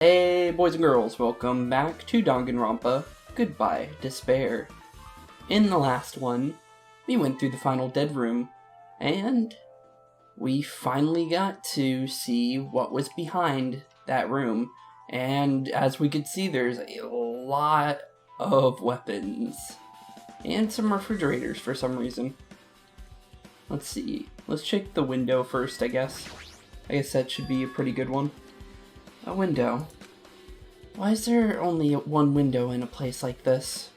Hey boys and girls, welcome back to Danganronpa, Goodbye Despair. In the last one, we went through the final dead room, and we finally got to see what was behind that room. And as we could see, there's a lot of weapons. And some refrigerators for some reason. Let's see, let's check the window first, I guess. I guess that should be a pretty good one. A window. Why is there only one window in a place like this?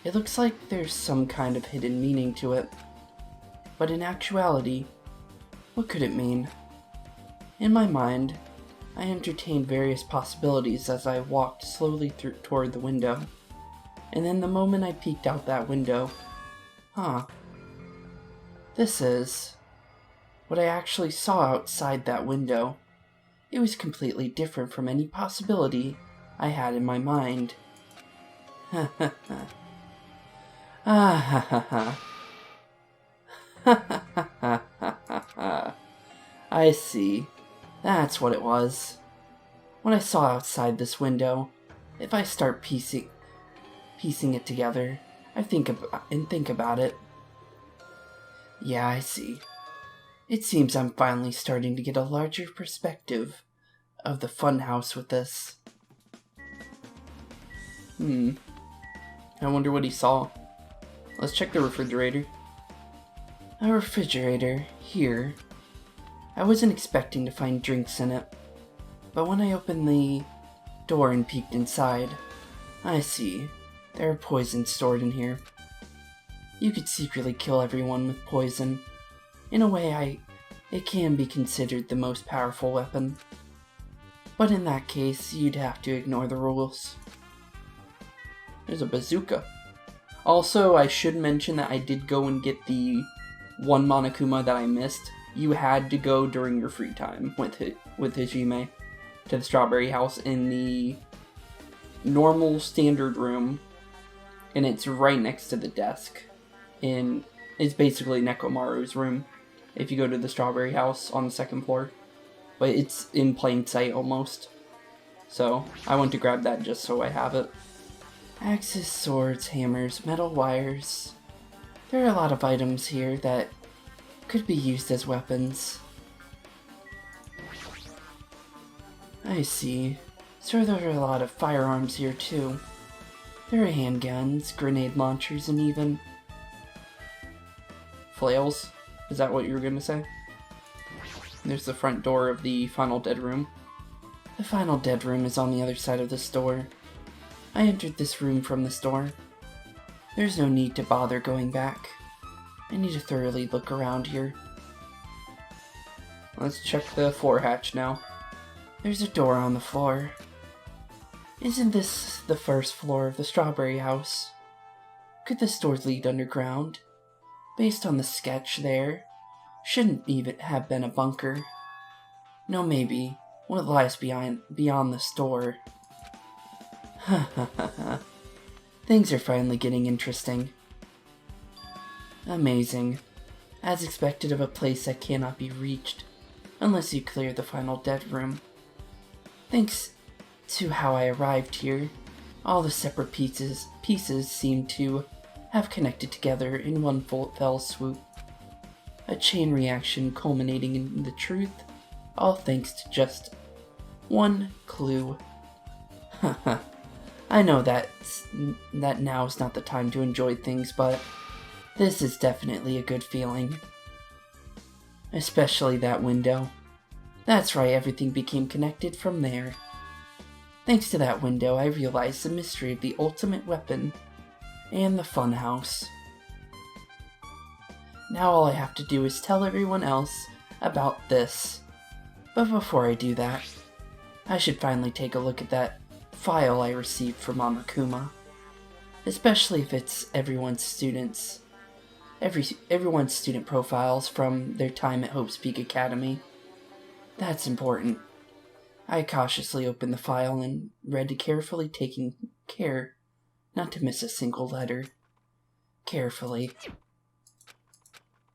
It looks like there's some kind of hidden meaning to it. But in actuality, what could it mean? In my mind, I entertained various possibilities as I walked slowly toward the window. And then the moment I peeked out that window, this is what I actually saw outside that window. It was completely different from any possibility I had in my mind. Ha ha ha. Ah ha ha ha. Ha ha ha ha ha ha. I see. That's what it was. What I saw outside this window, if I start piecing it together, I think about it. Yeah, I see. It seems I'm finally starting to get a larger perspective of the funhouse with this. I wonder what he saw. Let's check the refrigerator. A refrigerator, here. I wasn't expecting to find drinks in it, but when I opened the door and peeked inside, I see. There are poisons stored in here. You could secretly kill everyone with poison. In a way, it can be considered the most powerful weapon. But in that case, you'd have to ignore the rules. There's a bazooka. Also, I should mention that I did go and get the one Monokuma that I missed. You had to go during your free time with Hajime to the Strawberry House in the normal standard room, and it's right next to the desk. It's basically Nekomaru's room if you go to the Strawberry House on the second floor. But it's in plain sight almost. So, I went to grab that just so I have it. Axes, swords, hammers, metal wires. There are a lot of items here that could be used as weapons. I see. So there are a lot of firearms here too. There are handguns, grenade launchers, and even flails. Is that what you were gonna say? There's the front door of the final dead room. The final dead room is on the other side of this door. I entered this room from this door. There's no need to bother going back. I need to thoroughly look around here. Let's check the floor hatch now. There's a door on the floor. Isn't this the first floor of the Strawberry House? Could this door lead underground? Based on the sketch there, shouldn't even have been a bunker. No, maybe. What lies beyond this door? Ha ha ha ha. Things are finally getting interesting. Amazing. As expected of a place that cannot be reached, unless you clear the final dead room. Thanks to how I arrived here, all the separate pieces seem to have connected together in one fell swoop. A chain reaction culminating in the truth, all thanks to just one clue. Haha. I know that now is not the time to enjoy things, but this is definitely a good feeling. Especially that window. That's right, everything became connected from there. Thanks to that window, I realized the mystery of the ultimate weapon and the funhouse. Now all I have to do is tell everyone else about this. But before I do that, I should finally take a look at that file I received from Monokuma. Especially if it's everyone's student profiles from their time at Hope's Peak Academy. That's important. I cautiously opened the file and read carefully, taking care not to miss a single letter. Carefully.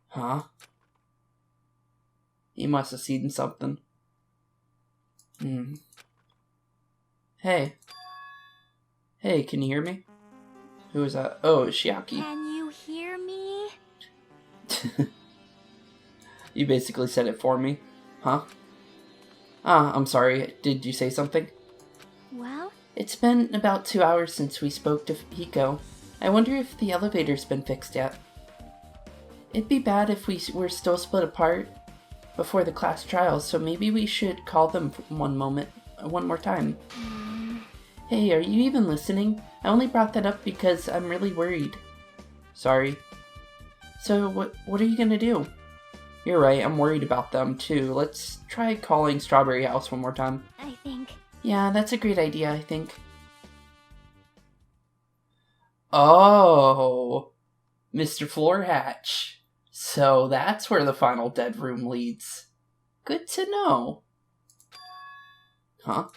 Huh? He must have seen something. Hey. Hey, can you hear me? Who is that? Oh, Shiaki. Can you hear me? You basically said it for me. Huh? Ah, I'm sorry. Did you say something? Well, It's been about 2 hours since we spoke to Hiko. I wonder if the elevator's been fixed yet. It'd be bad if we were still split apart before the class trials, so maybe we should call them one more time. Hey, are you even listening? I only brought that up because I'm really worried. Sorry. So, what are you gonna do? You're right, I'm worried about them too. Let's try calling Strawberry House one more time. I think. Yeah, that's a great idea, I think. Oh, Mr. Floorhatch. So that's where the final dead room leads. Good to know. Huh?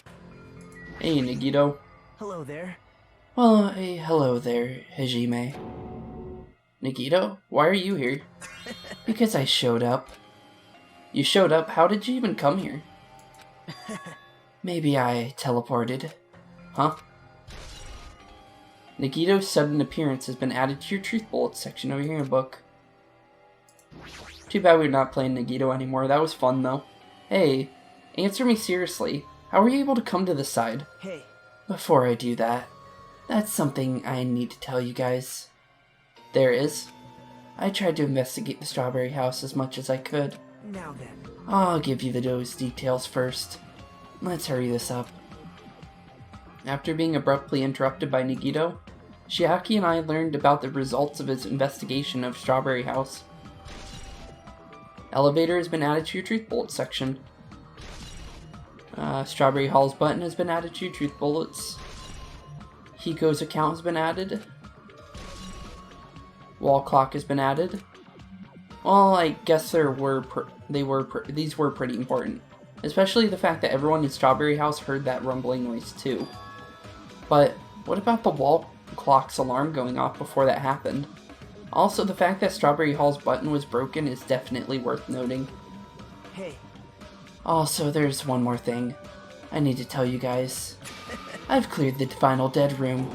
Hey, Nagito. Hello there. Well, hey, hello there, Hajime. Nagito, why are you here? Because I showed up. You showed up? How did you even come here? Maybe I teleported. Huh? Nagito's sudden appearance has been added to your Truth Bullets section of your handbook. Too bad we're not playing Nagito anymore. That was fun, though. Hey, answer me seriously. How were you able to come to this side? Hey. Before I do that, that's something I need to tell you guys. There is. I tried to investigate the Strawberry House as much as I could. Now then. I'll give you those details first. Let's hurry this up. After being abruptly interrupted by Nagito, Shiaki and I learned about the results of his investigation of Strawberry House. Elevator has been added to your Truth Bullet section. Strawberry Hall's button has been added to your Truth Bullets. Hiko's account has been added. Wall clock has been added. Well, I guess these were pretty important. Especially the fact that everyone in Strawberry House heard that rumbling noise too. But what about the wall clock's alarm going off before that happened? Also, the fact that Strawberry Hall's button was broken is definitely worth noting. Hey. Also, there's one more thing I need to tell you guys. I've cleared the final dead room.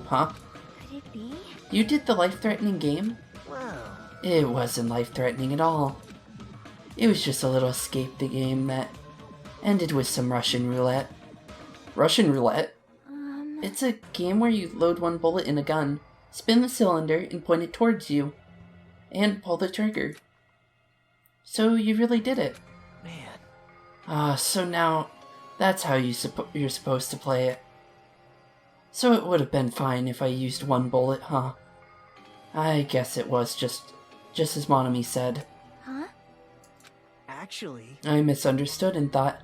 Huh? Could it be? You did the life-threatening game? Wow. It wasn't life-threatening at all. It was just a little escape the game that ended with some Russian roulette. Russian roulette? It's a game where you load one bullet in a gun, spin the cylinder, and point it towards you, and pull the trigger. So you really did it. Man. So now that's how you're supposed to play it. So it would have been fine if I used one bullet, huh? I guess it was just as Monami said. Huh? Actually. I misunderstood and thought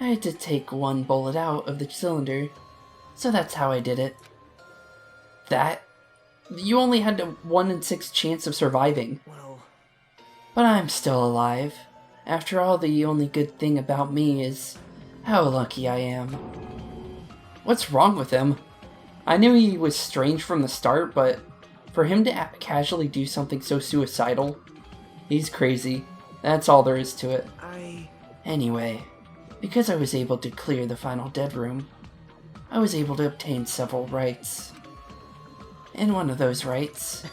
I had to take one bullet out of the cylinder, so that's how I did it. That? You only had a 1 in 6 chance of surviving. Well. But I'm still alive. After all, the only good thing about me is how lucky I am. What's wrong with him? I knew he was strange from the start, but for him to casually do something so suicidal, he's crazy. That's all there is to it. Anyway, because I was able to clear the final dead room, I was able to obtain several rights. And one of those rights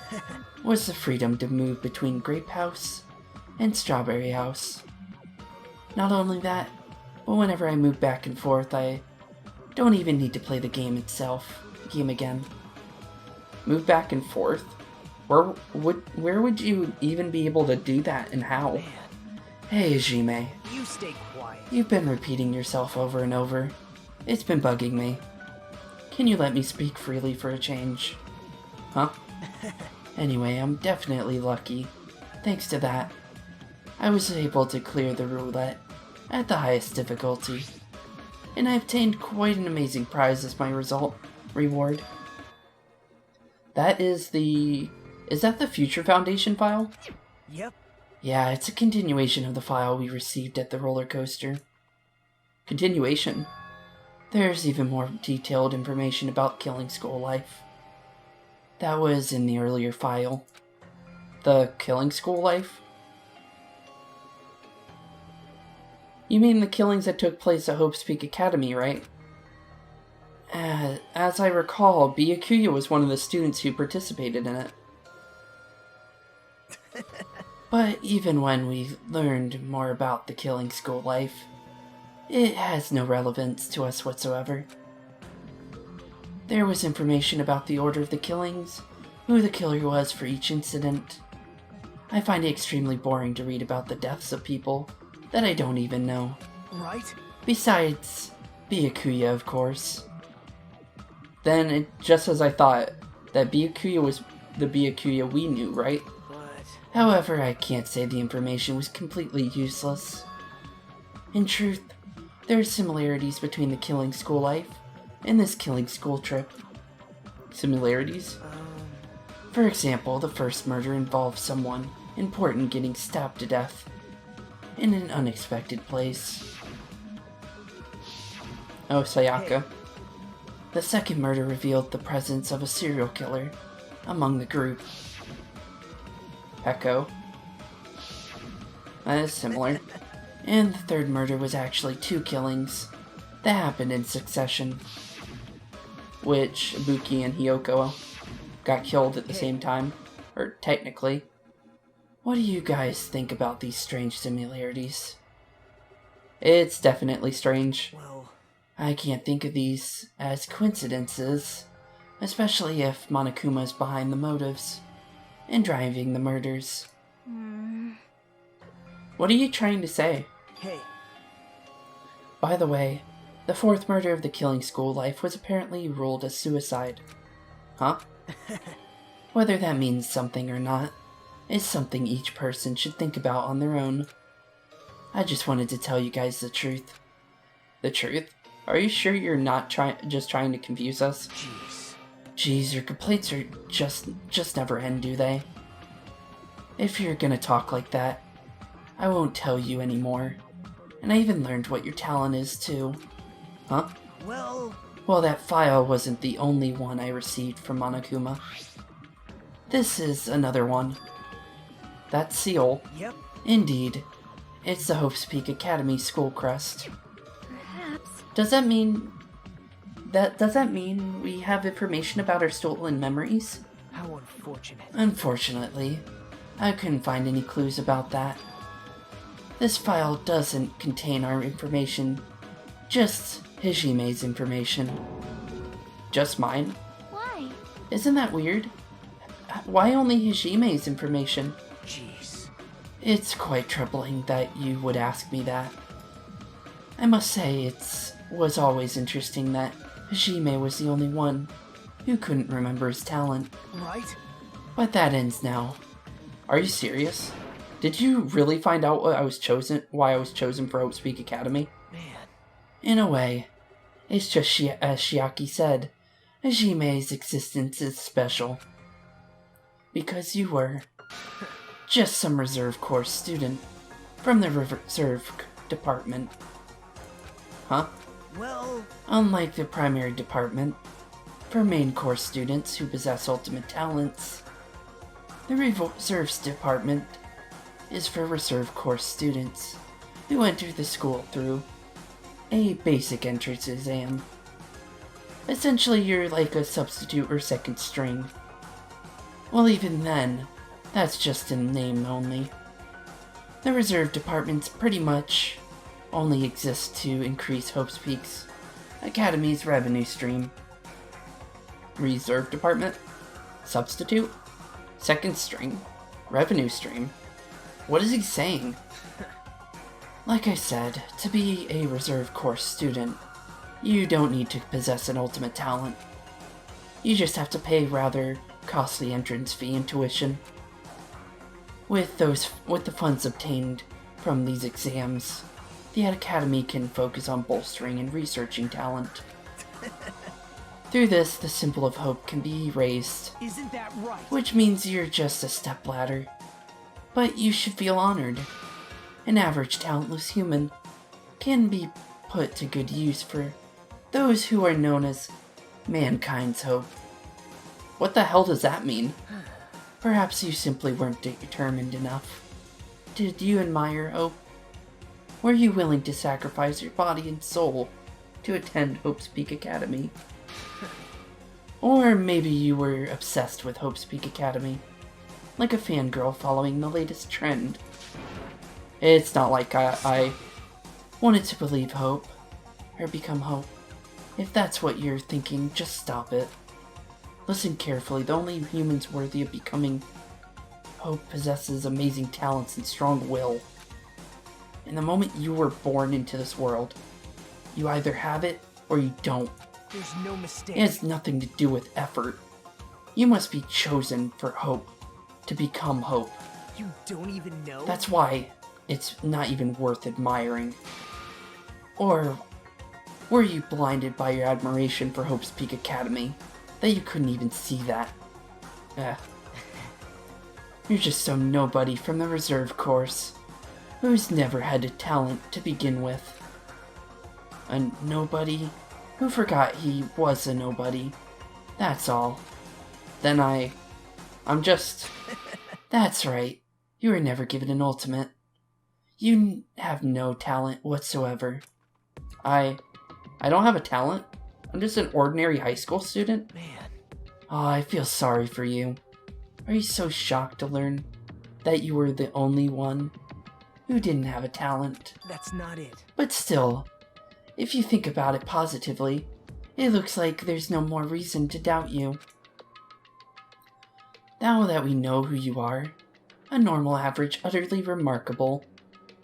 was the freedom to move between Grape House and Strawberry House. Not only that, but whenever I move back and forth, I don't even need to play the game again. Move back and forth? Where would you even be able to do that, and how? Man. Hey, Hajime. You stay quiet. You've been repeating yourself over and over. It's been bugging me. Can you let me speak freely for a change? Huh? Anyway, I'm definitely lucky. Thanks to that, I was able to clear the roulette at the highest difficulty. And I obtained quite an amazing prize as my reward. Is that the Future Foundation file? Yep. Yeah, it's a continuation of the file we received at the roller coaster. Continuation? There's even more detailed information about Killing School life. That was in the earlier file. The Killing School life? You mean the killings that took place at Hope's Peak Academy, right? As I recall, Byakuya was one of the students who participated in it. But even when we've learned more about the killing school life, it has no relevance to us whatsoever. There was information about the order of the killings, who the killer was for each incident. I find it extremely boring to read about the deaths of people that I don't even know. Right? Besides Byakuya, of course. Then, just as I thought, that Byakuya was the Byakuya we knew, right? But... However, I can't say the information was completely useless. In truth, there are similarities between the killing school life and this killing school trip. Similarities? For example, the first murder involved someone important getting stabbed to death in an unexpected place. Oh, Sayaka. The second murder revealed the presence of a serial killer among the group. Echo. That is similar. And the third murder was actually 2 killings that happened in succession, which Ibuki and Hiyoko got killed at the same time, or technically. What do you guys think about these strange similarities? It's definitely strange. Well... I can't think of these as coincidences, especially if Monokuma's behind the motives and driving the murders. What are you trying to say? Hey. By the way, the 4th murder of the killing school life was apparently ruled as suicide. Huh? Whether that means something or not is something each person should think about on their own. I just wanted to tell you guys the truth. The truth? Are you sure you're not just trying to confuse us? Jeez, your complaints are just never end, do they? If you're gonna talk like that, I won't tell you anymore. And I even learned what your talent is, too. Huh? Well, that file wasn't the only one I received from Monokuma. This is another one. That seal. Yep. Indeed. It's the Hope's Peak Academy school crest. Perhaps. Does that mean we have information about our stolen memories? How unfortunate. Unfortunately, I couldn't find any clues about that. This file doesn't contain our information, just Hajime's information. Just mine? Why? Isn't that weird? Why only Hajime's information? Jeez. It's quite troubling that you would ask me that. I must say, it was always interesting that Hajime was the only one who couldn't remember his talent. Right? But that ends now. Are you serious? Did you really find out why I was chosen for Hope's Peak Academy? Man. In a way, it's just as Shiaki said, Hajime's existence is special. Because you were just some reserve course student from the reserve department. Huh? Well... Unlike the primary department, for main course students who possess ultimate talents, the reserves department is for reserve course students who enter the school through a basic entrance exam. Essentially, you're like a substitute or second string. Well, even then, that's just in name only. The reserve departments pretty much only exist to increase Hope's Peak's Academy's revenue stream. Reserve department? Substitute? Second string? Revenue stream? What is he saying? Like I said, to be a reserve course student, you don't need to possess an ultimate talent. You just have to pay rather costly entrance fee and tuition. With the funds obtained from these exams, the Academy can focus on bolstering and researching talent. Through this, the symbol of hope can be raised. Isn't that right? Which means you're just a stepladder. But you should feel honored. An average talentless human can be put to good use for those who are known as mankind's hope. What the hell does that mean? Perhaps you simply weren't determined enough. Did you admire hope? Were you willing to sacrifice your body and soul to attend Hope's Peak Academy? Or maybe you were obsessed with Hope's Peak Academy, like a fangirl following the latest trend. It's not like I wanted to believe Hope, or become Hope. If that's what you're thinking, just stop it. Listen carefully, the only humans worthy of becoming Hope possesses amazing talents and strong will. And the moment you were born into this world, you either have it or you don't. There's no mistake. It has nothing to do with effort. You must be chosen for Hope, to become Hope. You don't even know? That's why it's not even worth admiring. Or were you blinded by your admiration for Hope's Peak Academy, that you couldn't even see that? You're just some nobody from the reserve course, who's never had a talent to begin with. A nobody who forgot he was a nobody. That's all. Then I'm just... That's right. You were never given an ultimate. You have no talent whatsoever. I don't have a talent. I'm just an ordinary high school student. Man. Oh, I feel sorry for you. Are you so shocked to learn that you were the only one who didn't have a talent? That's not it. But still, if you think about it positively, it looks like there's no more reason to doubt you. Now that we know who you are, a normal, average, utterly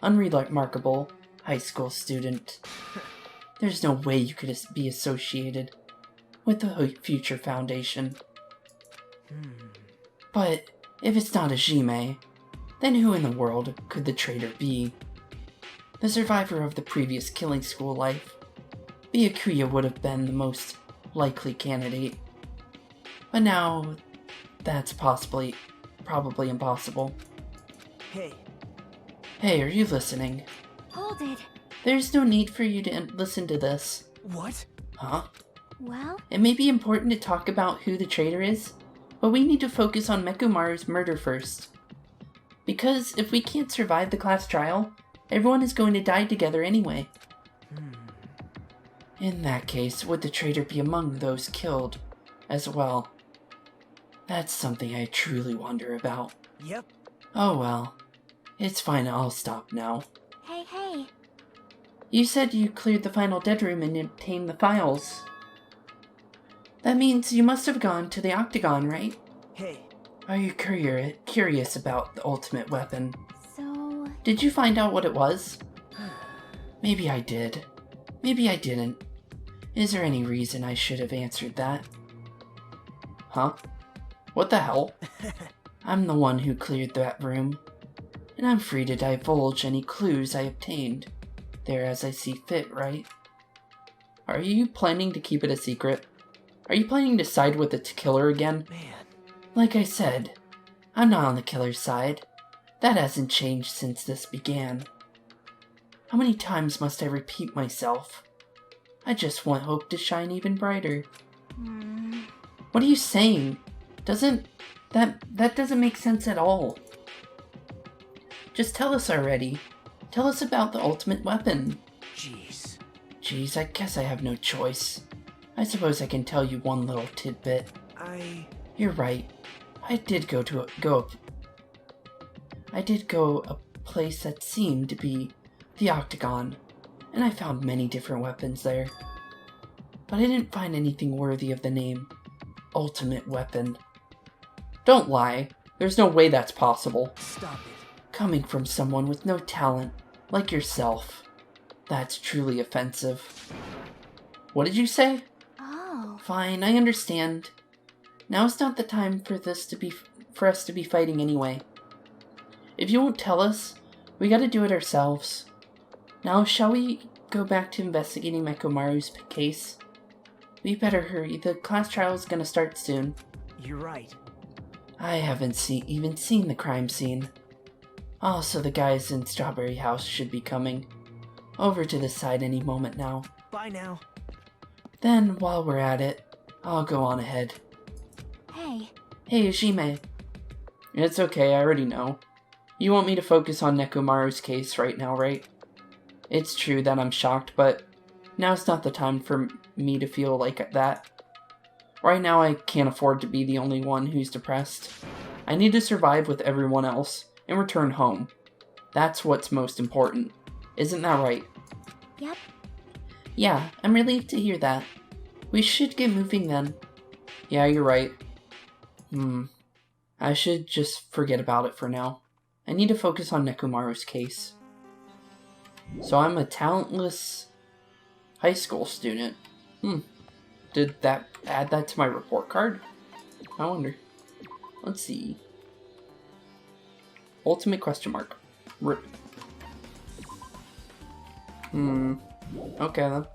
unremarkable high school student, there's no way you could be associated with the future foundation. But if it's not a Jime, then who in the world could the traitor be? The survivor of the previous killing school life, Byakuya would have been the most likely candidate. But now, that's probably impossible. Hey. Hey, are you listening? Hold it. There's no need for you to listen to this. What? Huh? Well, It may be important to talk about who the traitor is, but we need to focus on Mekumaru's murder first. Because if we can't survive the class trial, everyone is going to die together anyway. In that case, would the traitor be among those killed as well? That's something I truly wonder about. Yep. Oh well. It's fine, I'll stop now. hey. You said you cleared the final dead room and obtained the files. That means you must have gone to the Octagon, right? Hey. Are you curious about the ultimate weapon? So, Did you find out what it was? Maybe I did. Maybe I didn't. Is there any reason I should have answered that? Huh? What the hell? I'm the one who cleared that room, and I'm free to divulge any clues I obtained there as I see fit, right? Are you planning to keep it a secret? Are you planning to side with the killer again? Man. Like I said, I'm not on the killer's side. That hasn't changed since this began. How many times must I repeat myself? I just want Hope to shine even brighter. What are you saying? That doesn't make sense at all. Just tell us already. Tell us about the ultimate weapon. Jeez, I guess I have no choice. I suppose I can tell you one little tidbit. You're right. I did go a place that seemed to be the Octagon, and I found many different weapons there. But I didn't find anything worthy of the name Ultimate Weapon. Don't lie. There's no way that's possible. Stop it. Coming from someone with no talent, like yourself. That's truly offensive. What did you say? oh, Fine, I understand. Now's not the time for us to be fighting anyway. If you won't tell us, we gotta do it ourselves. Now, shall we go back to investigating Mekumaru's case? We better hurry, the class trial is gonna start soon. You're right. I haven't even seen the crime scene. Also, the guys in Strawberry House should be coming over to the side any moment now. Bye now. Then, while we're at it, I'll go on ahead. hey. Hey, Ujime. It's okay, I already know. You want me to focus on Nekomaru's case right now, right? It's true that I'm shocked, but now's not the time for me to feel like that. Right now, I can't afford to be the only one who's depressed. I need to survive with everyone else and return home. That's what's most important. Isn't that right? Yep. Yeah, I'm relieved to hear that. We should get moving then. Yeah, you're right. I should just forget about it for now. I need to focus on Nekomaru's case. So I'm a talentless high school student. Did that add that to my report card? I wonder. Let's see. Ultimate question mark. Okay then.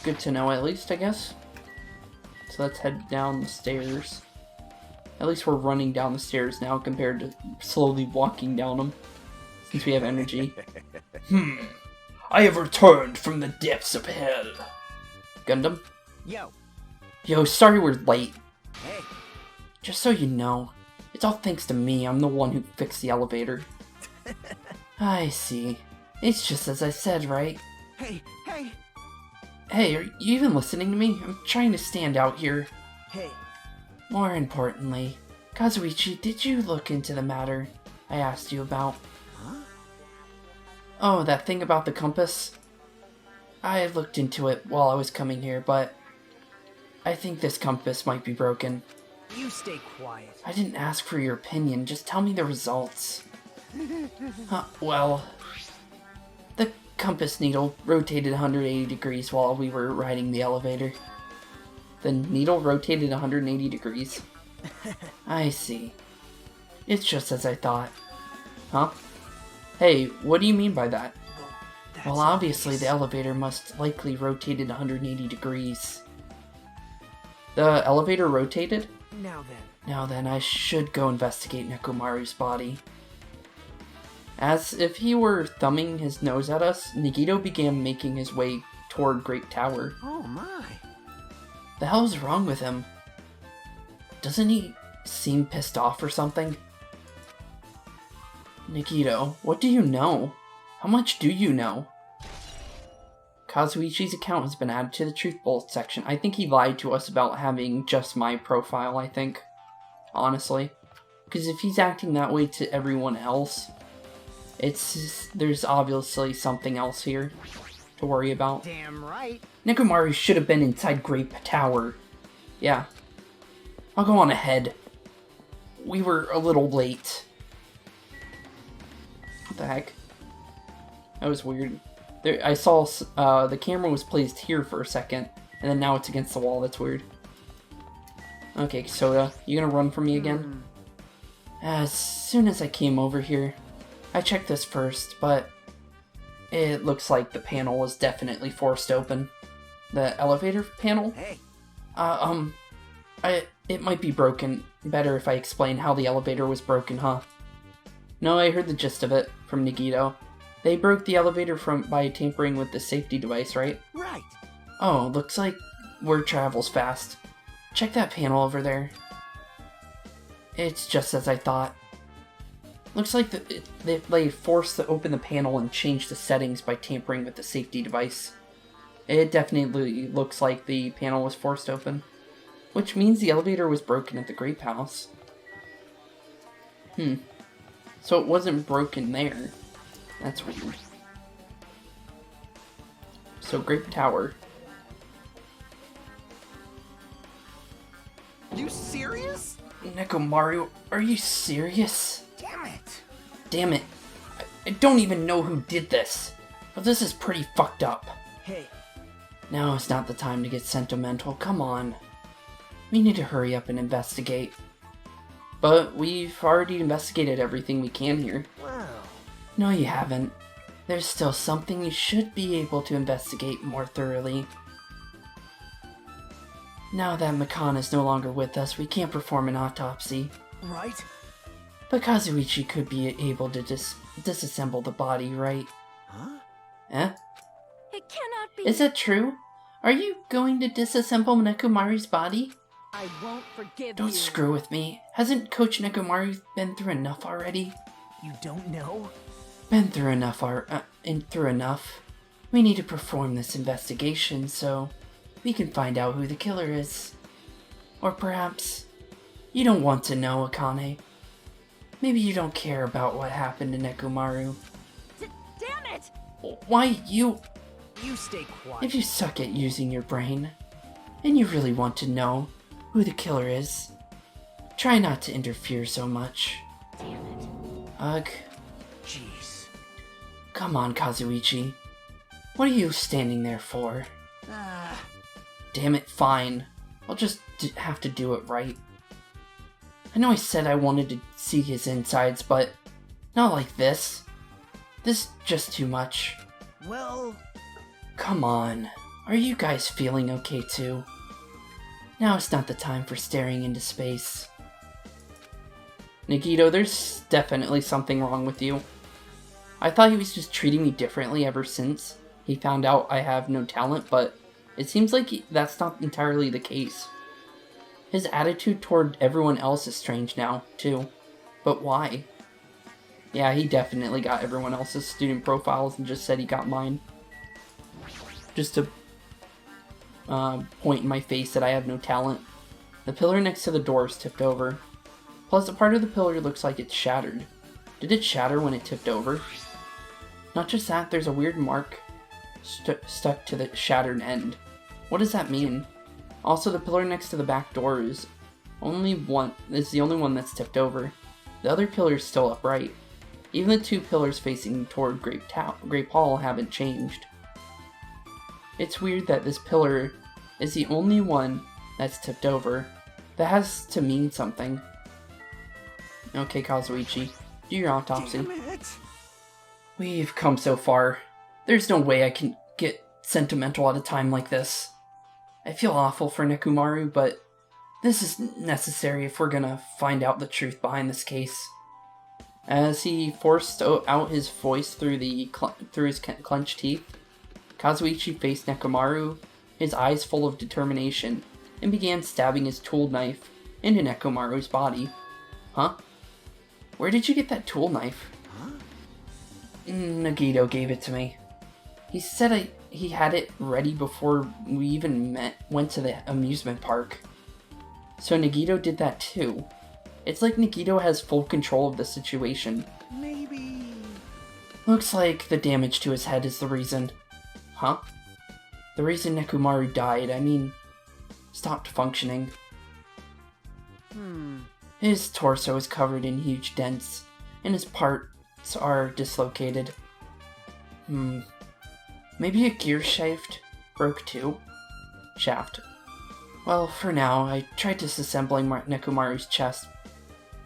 Good to know at least, I guess. So let's head down the stairs. At least we're running down the stairs now compared to slowly walking down them. Since we have energy. I have returned from the depths of hell. Gundam? Yo, sorry we're late. Hey. Just so you know, it's all thanks to me. I'm the one who fixed the elevator. I see. It's just as I said, right? Hey. Hey, are you even listening to me? I'm trying to stand out here. Hey. More importantly, Kazuichi, did you look into the matter I asked you about? Huh? Oh, that thing about the compass? I looked into it while I was coming here, but I think this compass might be broken. You stay quiet. I didn't ask for your opinion, just tell me the results. Well, the compass needle rotated 180 degrees while we were riding the elevator. The needle rotated 180 degrees? I see. It's just as I thought. Huh? Hey, what do you mean by that? Well, obviously the elevator must likely rotated 180 degrees. The elevator rotated? Now then, I should go investigate Nekomaru's body. As if he were thumbing his nose at us, Nagito began making his way toward Great Tower. Oh my. The hell's wrong with him? Doesn't he seem pissed off or something? Nagito, what do you know? How much do you know? Kazuichi's account has been added to the Truth Bolt section. I think he lied to us about having just my profile, I think. Honestly. Because if he's acting that way to everyone else, there's obviously something else here to worry about. Damn right. Nekomaru should have been inside Great Tower. Yeah. I'll go on ahead. We were a little late. What the heck? That was weird. I saw the camera was placed here for a second, and then now it's against the wall. That's weird. Okay, Soda, you gonna run from me again? As soon as I came over here, I checked this first, but it looks like the panel was definitely forced open. The elevator panel? Hey. It might be broken. Better if I explain how the elevator was broken, huh? No, I heard the gist of it from Nagito. They broke the elevator by tampering with the safety device, right? Right. Oh, looks like word travels fast. Check that panel over there. It's just as I thought. Looks like they forced to open the panel and change the settings by tampering with the safety device. It definitely looks like the panel was forced open. Which means the elevator was broken at the Grape House. So it wasn't broken there. That's weird. So, Grape Tower. You serious? Nekomaru, are you serious? Damn it. Damn it. I don't even know who did this. But this is pretty fucked up. Hey. Now is not the time to get sentimental. Come on. We need to hurry up and investigate. But we've already investigated everything we can here. Wow. No, you haven't. There's still something you should be able to investigate more thoroughly. Now that Makan is no longer with us, we can't perform an autopsy. Right? But Kazuichi could be able to disassemble the body, right? Huh? Eh? It cannot be. Is that true? Are you going to disassemble Nekomaru's body? I won't forgive Don't screw with me. Hasn't Coach Nekomaru been through enough already? You don't know? Been through enough, enough. We need to perform this investigation, so we can find out who the killer is. Or perhaps you don't want to know, Akane. Maybe you don't care about what happened to Nekomaru. Damn it! Why you... You stay quiet. If you suck at using your brain, and you really want to know who the killer is, try not to interfere so much. Damn it. Ugh. Jeez. Come on, Kazuichi. What are you standing there for? Damn it, fine. I'll just have to do it right. I know I said I wanted to see his insides, but not like this. This is just too much. Well... Come on. Are you guys feeling okay too? Now is not the time for staring into space. Nagito, there's definitely something wrong with you. I thought he was just treating me differently ever since he found out I have no talent, but it seems like that's not entirely the case. His attitude toward everyone else is strange now, too. But why? Yeah, he definitely got everyone else's student profiles and just said he got mine. Just to point in my face that I have no talent. The pillar next to the door is tipped over. Plus, a part of the pillar looks like it's shattered. Did it shatter when it tipped over? Not just that, there's a weird mark stuck to the shattered end. What does that mean? Also, the pillar next to the back door is the only one that's tipped over. The other pillar is still upright. Even the two pillars facing toward Grape Hall haven't changed. It's weird that this pillar is the only one that's tipped over. That has to mean something. Okay, Kazuichi, do your autopsy. Damn it. We've come so far. There's no way I can get sentimental at a time like this. I feel awful for Nekomaru, but this is necessary if we're gonna find out the truth behind this case. As he forced out his voice through his clenched teeth, Kazuichi faced Nekomaru, his eyes full of determination, and began stabbing his tool knife into Nekomaru's body. Huh? Where did you get that tool knife? Huh? Nagito gave it to me. He said he had it ready before we even went to the amusement park. So Nagito did that too. It's like Nagito has full control of the situation. Maybe... Looks like the damage to his head is the reason. Huh? The reason Nekomaru died, stopped functioning. His torso is covered in huge dents, and his parts are dislocated. Maybe a gear shaft broke too? Shaft. Well, for now, I tried disassembling Nekomaru's chest.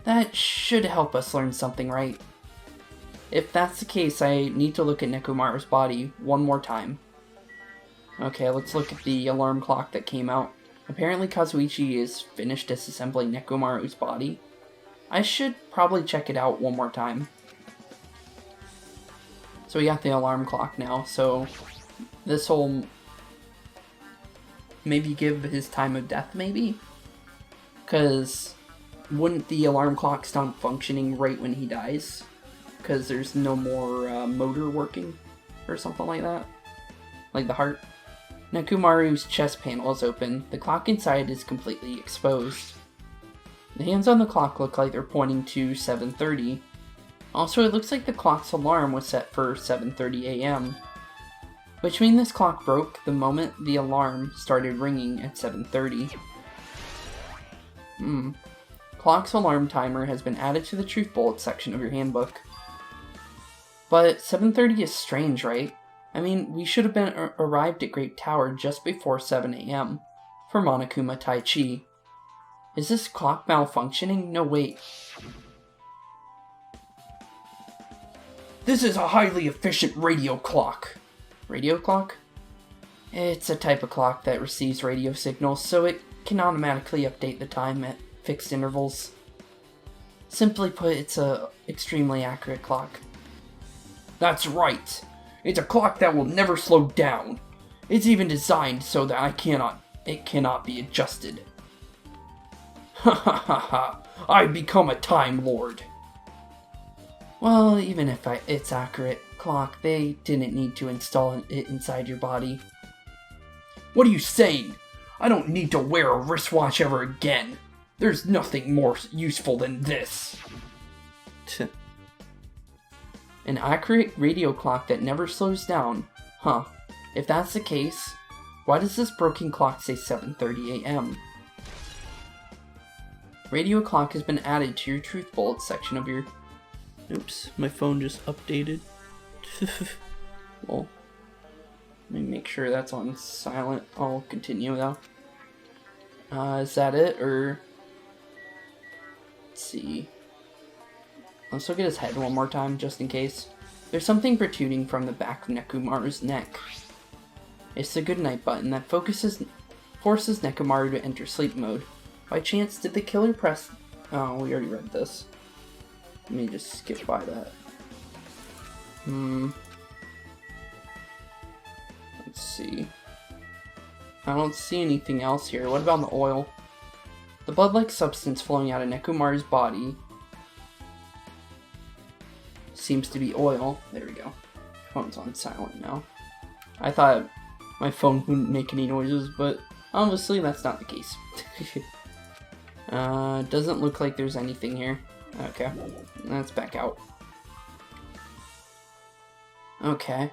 That should help us learn something, right? If that's the case, I need to look at Nekomaru's body one more time. Okay, let's look at the alarm clock that came out. Apparently Kazuichi is finished disassembling Nekomaru's body. I should probably check it out one more time. So we got the alarm clock now, so this will maybe give his time of death, maybe? Because wouldn't the alarm clock stop functioning right when he dies? Because there's no more motor working or something like that? Like the heart? Nekomaru's chest panel is open. The clock inside is completely exposed. The hands on the clock look like they're pointing to 7:30. Also, it looks like the clock's alarm was set for 7:30 a.m. Which means this clock broke the moment the alarm started ringing at 7:30. Clock's alarm timer has been added to the truth bullet section of your handbook. But 7:30 is strange, right? We should have been arrived at Grape Tower just before 7 a.m. for Monokuma Taichi. Is this clock malfunctioning? No, wait. This is a highly efficient radio clock. Radio clock? It's a type of clock that receives radio signals, so it can automatically update the time at fixed intervals. Simply put, it's a extremely accurate clock. That's right! It's a clock that will never slow down. It's even designed so that it cannot be adjusted. Ha ha ha ha! I've become a Time Lord! Well, even if it's accurate clock, they didn't need to install it inside your body. What are you saying? I don't need to wear a wristwatch ever again. There's nothing more useful than this. An accurate radio clock that never slows down. Huh. If that's the case, why does this broken clock say 7:30 a.m.? Radio clock has been added to your truth bullet section of your... Oops, my phone just updated. Well, let me make sure that's on silent. I'll continue though. Is that it, or... Let's see. Let's look at his head one more time, just in case. There's something protruding from the back of Nekomaru's neck. It's the goodnight button that forces Nekomaru to enter sleep mode. By chance, did the killer press... Oh, we already read this. Let me just skip by that. Let's see. I don't see anything else here. What about the oil? The blood-like substance flowing out of Nekomaru's body seems to be oil. There we go. Phone's on silent now. I thought my phone wouldn't make any noises, but obviously that's not the case. Doesn't look like there's anything here. Okay, let's back out. Okay.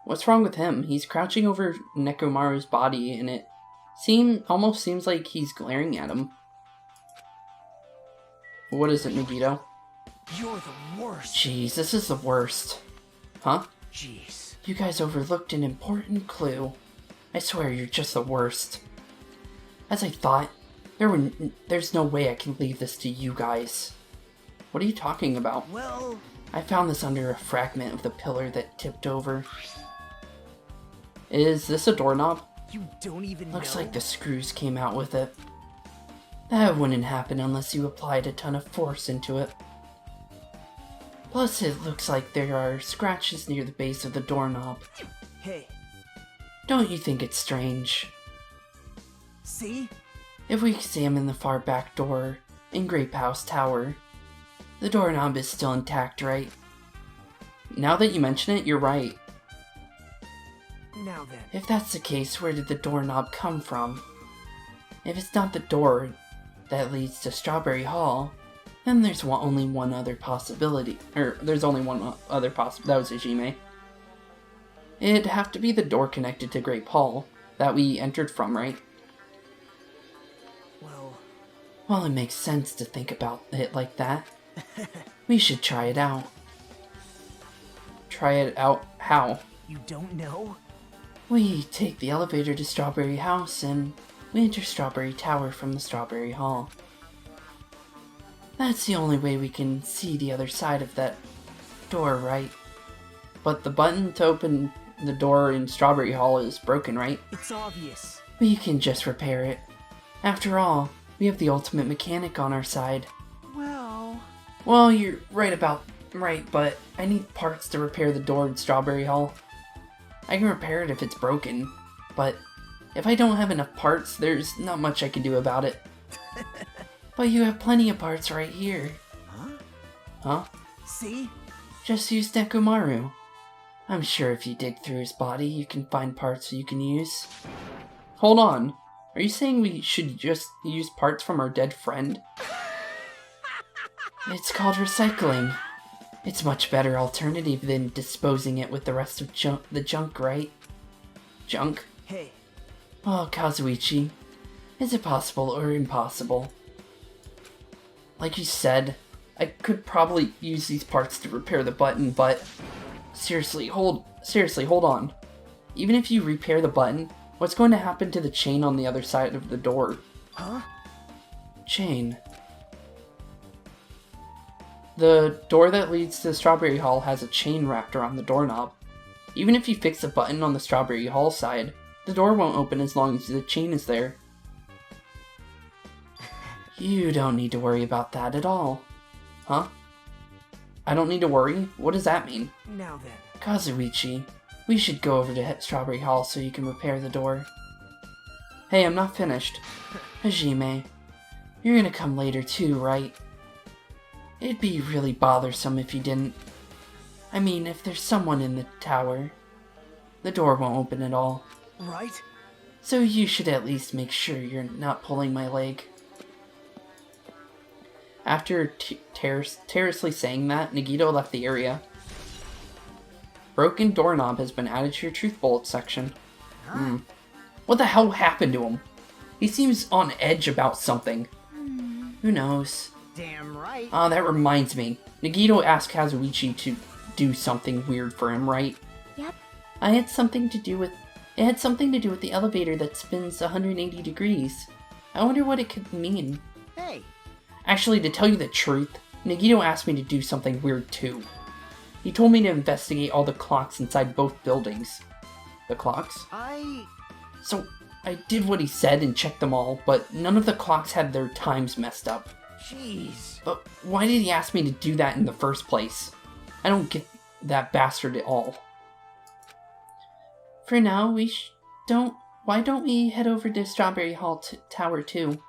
What's wrong with him? He's crouching over Nekomaru's body, and it almost seems like he's glaring at him. What is it, Megiddo? You're the worst. Jeez, this is the worst. Huh? Jeez. You guys overlooked an important clue. I swear you're just the worst. As I thought, there's no way I can leave this to you guys. What are you talking about? Well... I found this under a fragment of the pillar that tipped over. Is this a doorknob? You don't even Looks know. like the screws came out with it. That wouldn't happen unless you applied a ton of force into it. Plus, it looks like there are scratches near the base of the doorknob. Hey. Don't you think it's strange? See? If we examine the far back door in Grape House Tower, the doorknob is still intact, right? Now that you mention it, you're right. Now then. If that's the case, where did the doorknob come from? If it's not the door that leads to Strawberry Hall, then there's only one other possibility. There's only one other possibility. That was Hajime. It'd have to be the door connected to Grape Hall that we entered from, right? Well, it makes sense to think about it like that. We should try it out. Try it out how? You don't know? We take the elevator to Strawberry House and we enter Strawberry Tower from the Strawberry Hall. That's the only way we can see the other side of that door, right? But the button to open the door in Strawberry Hall is broken, right? It's obvious. We can just repair it. After all, we have the ultimate mechanic on our side. Well, you're right, but I need parts to repair the door in Strawberry Hall. I can repair it if it's broken, but if I don't have enough parts, there's not much I can do about it. But you have plenty of parts right here. Huh? See? Just use Nekomaru. I'm sure if you dig through his body, you can find parts you can use. Hold on. Are you saying we should just use parts from our dead friend? It's called recycling. It's a much better alternative than disposing it with the rest of the junk, right? Junk? Hey. Oh, Kazuichi. Is it possible or impossible? Like you said, I could probably use these parts to repair the button, but... Seriously, hold on. Even if you repair the button, what's going to happen to the chain on the other side of the door? Huh? Chain. The door that leads to the Strawberry Hall has a chain wrapped around the doorknob. Even if you fix the button on the Strawberry Hall side, the door won't open as long as the chain is there. You don't need to worry about that at all. Huh? I don't need to worry? What does that mean? Now then. Kazuichi, we should go over to Strawberry Hall so you can repair the door. Hey, I'm not finished. Hajime, you're gonna come later too, right? It'd be really bothersome if you didn't. I mean, if there's someone in the tower, the door won't open at all. Right? So you should at least make sure you're not pulling my leg. After terrously saying that, Nagito left the area. Broken doorknob has been added to your truth bullet section. What the hell happened to him? He seems on edge about something. Who knows? Damn right. That reminds me. Nagito asked Kazuichi to do something weird for him, right? Yep. It had something to do with the elevator that spins 180 degrees. I wonder what it could mean. Hey. Actually, to tell you the truth, Nagito asked me to do something weird too. He told me to investigate all the clocks inside both buildings. The clocks? So, I did what he said and checked them all, but none of the clocks had their times messed up. Jeez. But why did he ask me to do that in the first place? I don't get that bastard at all. For now, why don't we head over to Strawberry Hall Tower too?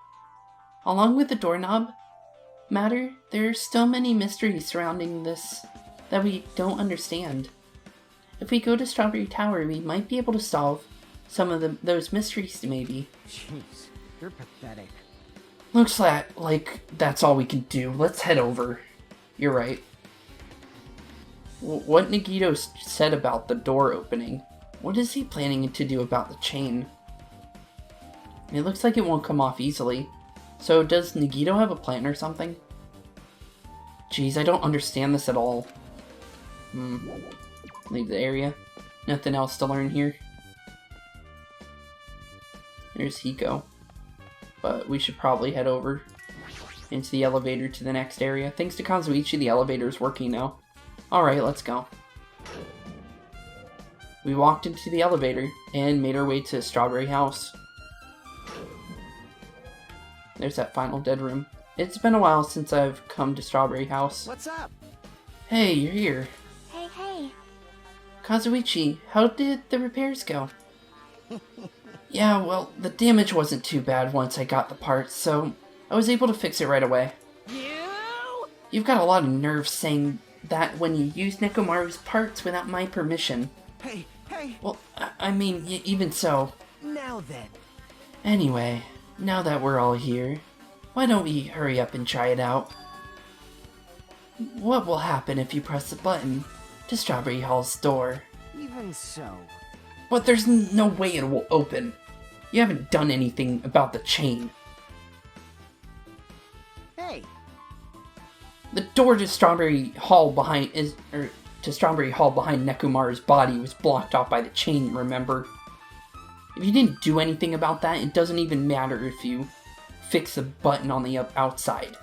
Along with the doorknob matter, there are still many mysteries surrounding this that we don't understand. If we go to Strawberry Tower, we might be able to solve some of those mysteries, maybe. Jeez, you're pathetic. Looks like that's all we can do. Let's head over. You're right. What Nagito said about the door opening, what is he planning to do about the chain? It looks like it won't come off easily. So does Nagito have a plan or something? Jeez, I don't understand this at all. Leave the area. Nothing else to learn here. There's Hiko. But we should probably head over into the elevator to the next area. Thanks to Kazuichi, the elevator is working now. Alright, let's go. We walked into the elevator and made our way to Strawberry House. There's that final dead room. It's been a while since I've come to Strawberry House. What's up? Hey, you're here. Hey. Kazuichi, how did the repairs go? Yeah, well, the damage wasn't too bad once I got the parts, so I was able to fix it right away. You've got a lot of nerve saying that when you use Nekomaru's parts without my permission. Hey. Well, I mean, even so. Now then. Anyway, now that we're all here, why don't we hurry up and try it out? What will happen if you press the button to Strawberry Hall's door? Even so. But there's no way it will open. You haven't done anything about the chain. Hey. The door to Strawberry Hall behind Nekomaru's body was blocked off by the chain, remember? If you didn't do anything about that, it doesn't even matter if you fix the button on the outside.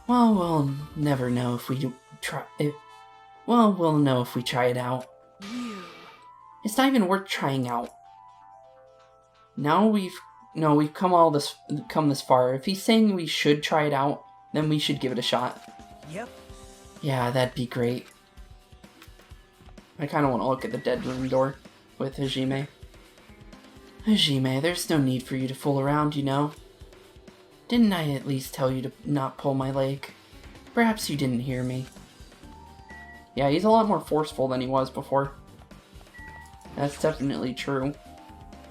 Well, we'll never know if we try it. Well, we'll know if we try it out. It's not even worth trying out. Now we've come this far. If he's saying we should try it out, then we should give it a shot. Yep. Yeah, that'd be great. I kind of want to look at the dead room door with Hajime. Hajime, there's no need for you to fool around, you know. Didn't I at least tell you to not pull my leg? Perhaps you didn't hear me. Yeah, he's a lot more forceful than he was before. That's definitely true.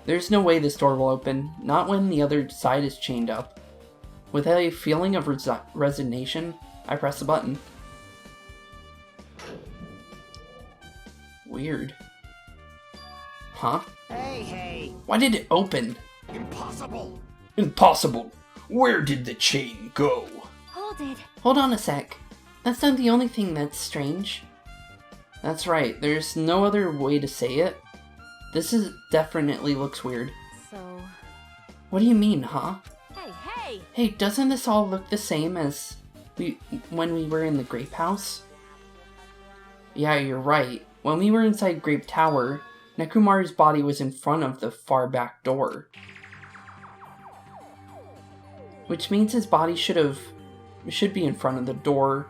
There's no way this door will open, not when the other side is chained up. With a feeling of resignation, I press the button. Weird. Huh? Hey. Why did it open? Impossible. Impossible! Where did the chain go? Hold it. Hold on a sec. That's not the only thing that's strange. That's right, there's no other way to say it. This definitely looks weird. So... What do you mean, huh? Hey! Hey, doesn't this all look the same as when we were in the Grape House? Yeah, you're right. When we were inside Grape Tower, Nekomaru's body was in front of the far back door. Which means his body should be in front of the door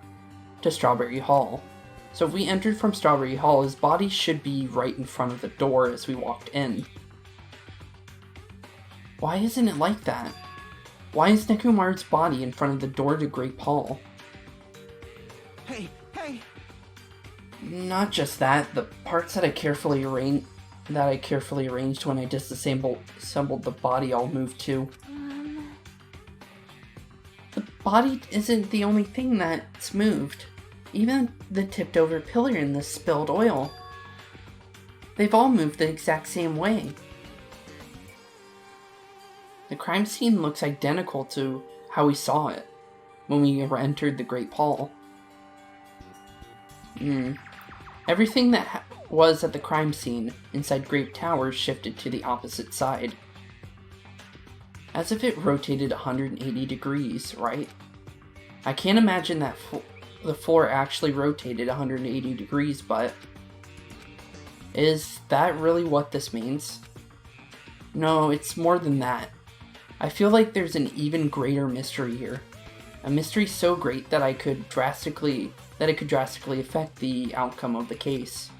to Strawberry Hall. So if we entered from Strawberry Hall, his body should be right in front of the door as we walked in. Why isn't it like that? Why is Nekomaru's body in front of the door to Grape Hall? Hey! Not just that, the parts that I carefully arranged when I assembled the body all moved too. The body isn't the only thing that's moved. Even the tipped over pillar and the spilled oil. They've all moved the exact same way. The crime scene looks identical to how we saw it when we entered the Great Hall. Everything that was at the crime scene inside Great Tower shifted to the opposite side. As if it rotated 180 degrees, right? I can't imagine that the floor actually rotated 180 degrees, but is that really what this means? No, it's more than that. I feel like there's an even greater mystery here. A mystery so great that it could drastically affect the outcome of the case.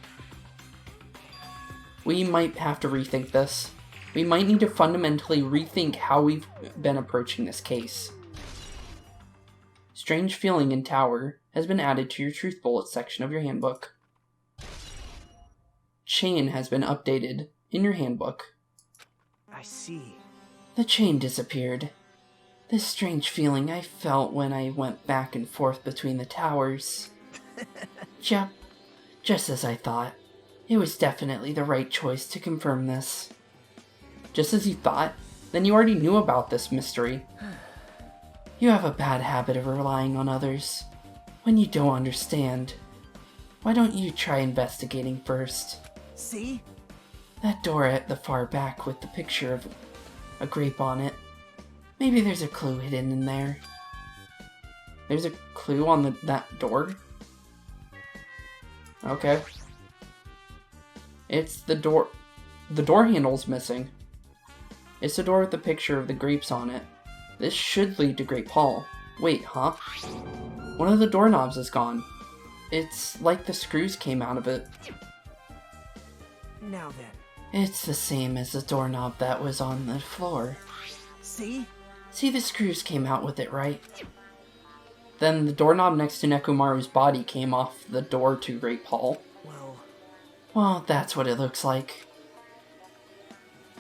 We might have to rethink this. We might need to fundamentally rethink how we've been approaching this case. Strange feeling in Tower has been added to your truth bullet section of your handbook. Chain has been updated in your handbook. I see. The chain disappeared. This strange feeling I felt when I went back and forth between the towers. Yep, just as I thought. It was definitely the right choice to confirm this. Just as you thought? Then you already knew about this mystery. You have a bad habit of relying on others when you don't understand. Why don't you try investigating first? See? That door at the far back with the picture of a grape on it. Maybe there's a clue hidden in there. There's a clue on that door? Okay. It's the door. The door handle's missing. It's the door with the picture of the grapes on it. This should lead to Great Hall. Wait, huh? One of the doorknobs is gone. It's like the screws came out of it. Now then. It's the same as the doorknob that was on the floor. See? See, the screws came out with it, right? Then the doorknob next to Nekomaru's body came off the door to Great Hall. Well, that's what it looks like.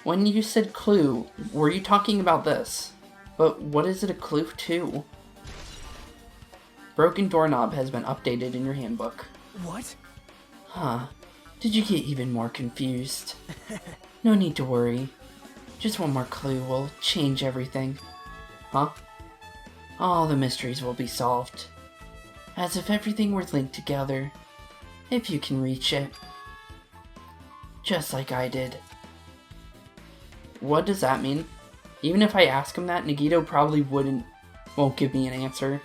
When you said clue, were you talking about this? But what is it a clue to? Broken doorknob has been updated in your handbook. What? Huh. Did you get even more confused? No need to worry. Just one more clue will change everything. Huh? All the mysteries will be solved. As if everything were linked together. If you can reach it. Just like I did. What does that mean? Even if I ask him that, Nagito probably won't give me an answer.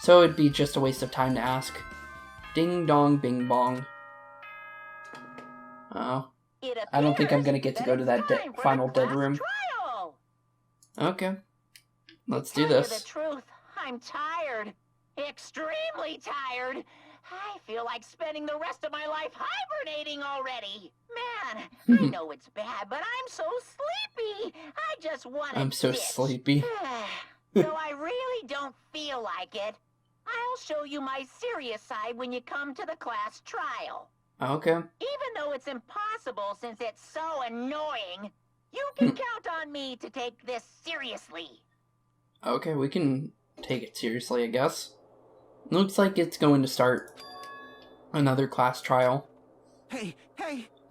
So it'd be just a waste of time to ask. Ding dong bing bong. Oh. I don't think I'm gonna get to go to that final dead room. Okay. Let's do this. To tell you the truth, I'm tired. Extremely tired. I feel like spending the rest of my life hibernating already. Man, I know it's bad, but I'm so sleepy. I just want to I'm so sleepy. Though I really don't feel like it. I'll show you my serious side when you come to the class trial. Okay. Even though it's impossible since it's so annoying, you can count on me to take this seriously. Okay, we can take it seriously, I guess. Looks like it's going to start another class trial. Hey!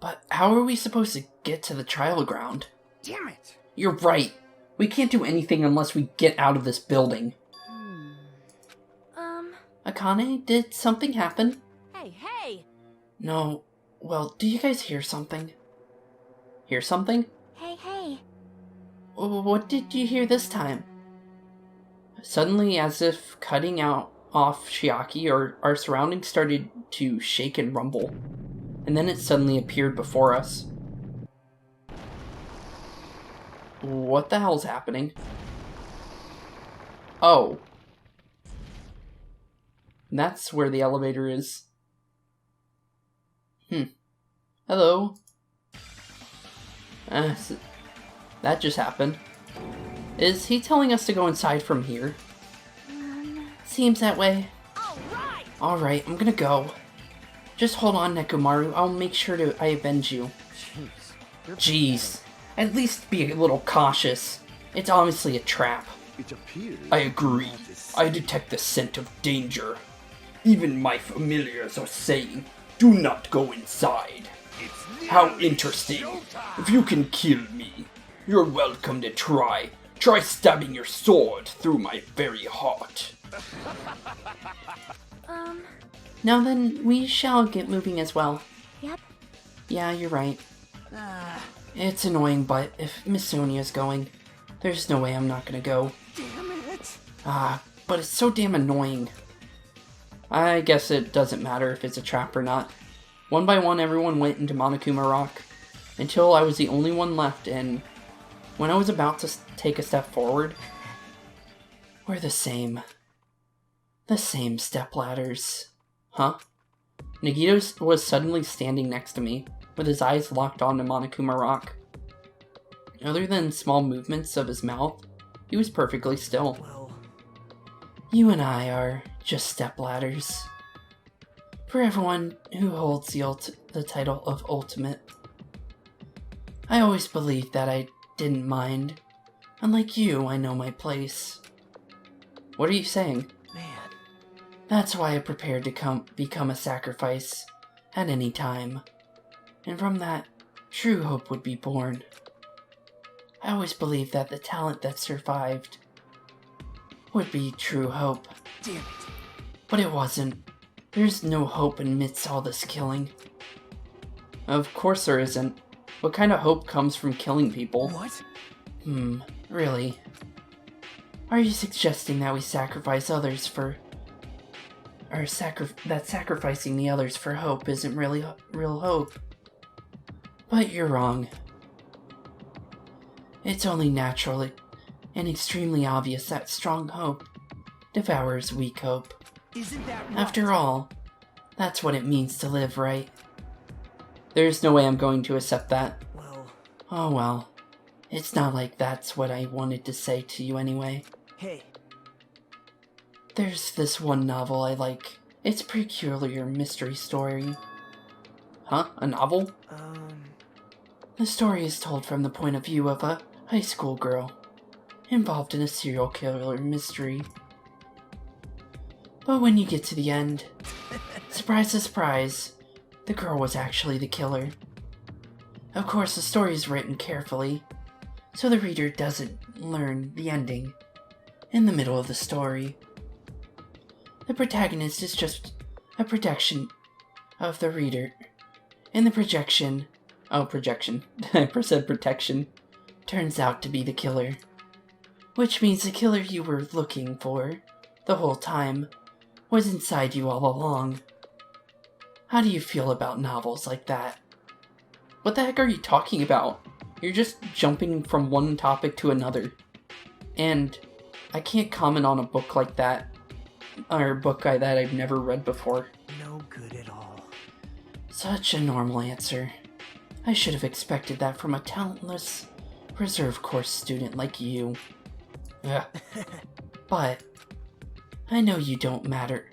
But how are we supposed to get to the trial ground? Damn it! You're right. We can't do anything unless we get out of this building. Akane, did something happen? Hey! No. Well, do you guys hear something? Hear something? Hey! What did you hear this time? Suddenly, as if cutting off Shiaki, our surroundings started to shake and rumble. And then it suddenly appeared before us. What the hell's happening? Oh. That's where the elevator is. Hello. That just happened. Is he telling us to go inside from here? Seems that way. Alright, I'm gonna go. Just hold on, Nekomaru. I'll make sure I avenge you. Jeez. At least be a little cautious. It's obviously a trap. I agree. I detect the scent of danger. Even my familiars are saying, do not go inside. How interesting. If you can kill me, you're welcome to try. Try stabbing your sword through my very heart. Now then, we shall get moving as well. Yep. Yeah, you're right. It's annoying, but if Miss Sonia's going, there's no way I'm not gonna go. Damn it! But it's so damn annoying. I guess it doesn't matter if it's a trap or not. One by one, everyone went into Monokuma Rock, until I was the only one left, and when I was about to take a step forward, we're the same. The same stepladders. Huh? Nagito was suddenly standing next to me, with his eyes locked onto Monokuma Rock. Other than small movements of his mouth, he was perfectly still. Well, You and I are just stepladders. For everyone who holds the title of Ultimate. I always believed that I didn't mind. Unlike you, I know my place. What are you saying? man. That's why I prepared to become a sacrifice at any time. And from that, true hope would be born. I always believed that the talent that survived would be true hope. Damn it. But it wasn't. There's no hope amidst all this killing. Of course there isn't. What kind of hope comes from killing people? What? Really? Are you suggesting that we sacrifice others for... or that sacrificing the others for hope isn't really real hope? But you're wrong. It's only natural and extremely obvious that strong hope devours weak hope. Isn't that right? After all, that's what it means to live, right? There's no way I'm going to accept that. Well, Oh well. It's not like that's what I wanted to say to you anyway. hey. There's this one novel I like. It's a peculiar mystery story. Huh? A novel? The story is told from the point of view of a high school girl involved in a serial killer mystery. But when you get to the end, surprise, surprise, the girl was actually the killer. Of course, the story is written carefully, so the reader doesn't learn the ending in the middle of the story. The protagonist is just a projection of the reader, and the projection, I said protection, turns out to be the killer. Which means the killer you were looking for the whole time was inside you all along. How do you feel about novels like that? What the heck are you talking about? You're just jumping from one topic to another. And I can't comment on a book like that, or a book that I've never read before. No good at all. Such a normal answer. I should have expected that from a talentless reserve course student like you. Ugh. But I know you don't matter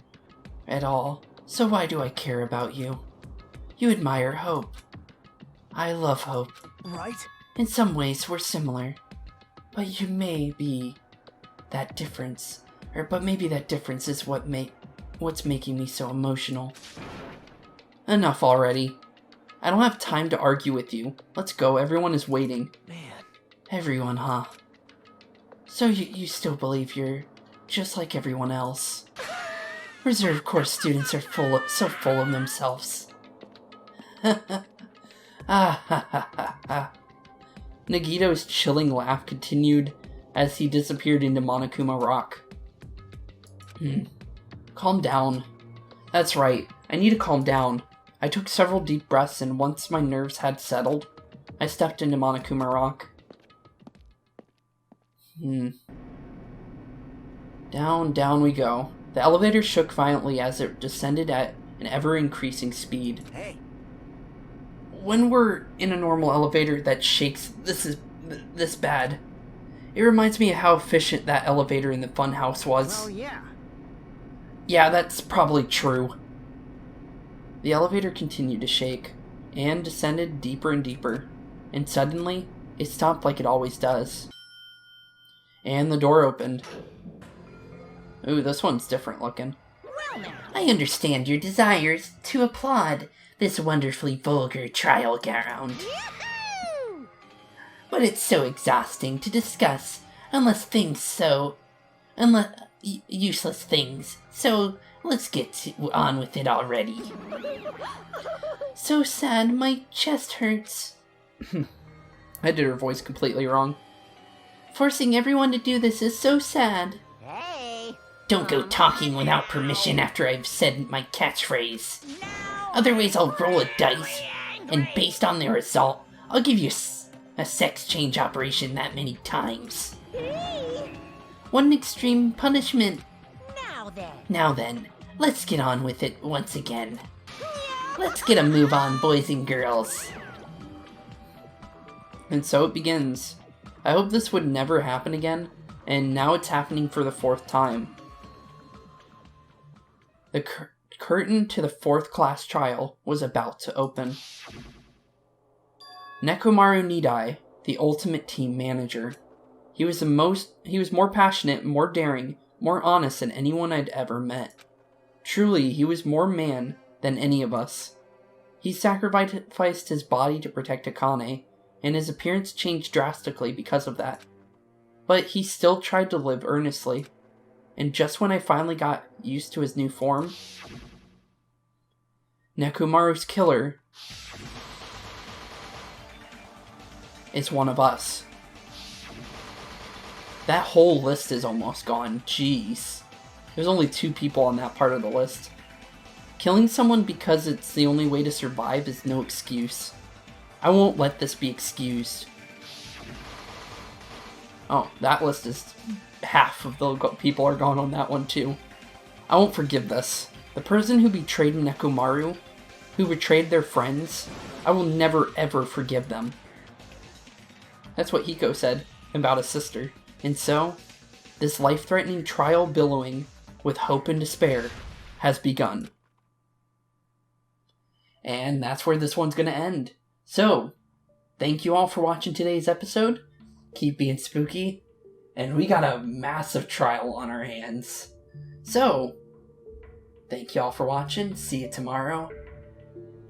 at all, so why do I care about you? You admire hope. I love hope. Right? In some ways, we're similar. But you may be that difference. But maybe that difference is what's making me so emotional. Enough already. I don't have time to argue with you. Let's go, everyone is waiting. Man. Everyone, huh? So you still believe you're just like everyone else. Reserve course students are so full of themselves. Nagito's chilling laugh continued as he disappeared into Monokuma Rock. Calm down. That's right, I need to calm down. I took several deep breaths, and once my nerves had settled, I stepped into Monokuma Rock. Down we go. The elevator shook violently as it descended at an ever-increasing speed. Hey. When we're in a normal elevator that shakes this bad, it reminds me of how efficient that elevator in the funhouse was. Well, yeah. Yeah, that's probably true. The elevator continued to shake, and descended deeper and deeper, and suddenly, it stopped like it always does. And the door opened. Ooh, this one's different looking. I understand your desires to applaud this wonderfully vulgar trial ground. But it's so exhausting to discuss useless things. So let's get on with it already. So sad, my chest hurts. I did her voice completely wrong. Forcing everyone to do this is so sad. Hey. Don't go talking without permission after I've said my catchphrase. Otherwise I'll roll a dice, and based on the result, I'll give you a sex change operation that many times. What an extreme punishment. Now then, let's get on with it once again. Let's get a move on, boys and girls. And so it begins. I hope this would never happen again, and now it's happening for the 4th time. The curtain to the 4th class trial was about to open. Nekomaru Nidai, the ultimate team manager. He was more passionate, more daring, more honest than anyone I'd ever met. Truly, he was more man than any of us. He sacrificed his body to protect Akane, and his appearance changed drastically because of that. But he still tried to live earnestly, and just when I finally got used to his new form, Nekomaru's killer is one of us. That whole list is almost gone, jeez. There's only 2 people on that part of the list. Killing someone because it's the only way to survive is no excuse. I won't let this be excused. Oh, that list is half of the people are gone on that one too. I won't forgive this. The person who betrayed Nekomaru, who betrayed their friends, I will never ever forgive them. That's what Hiko said about his sister. And so, this life-threatening trial billowing with hope and despair has begun. And that's where this one's gonna end. So, thank you all for watching today's episode. Keep being spooky. And we got a massive trial on our hands. So, thank you all for watching. See you tomorrow.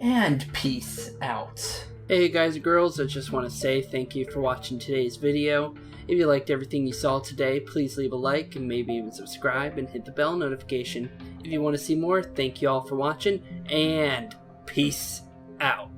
And peace out. Hey guys and girls, I just want to say thank you for watching today's video. If you liked everything you saw today, please leave a like and maybe even subscribe and hit the bell notification. If you want to see more, thank you all for watching and peace out.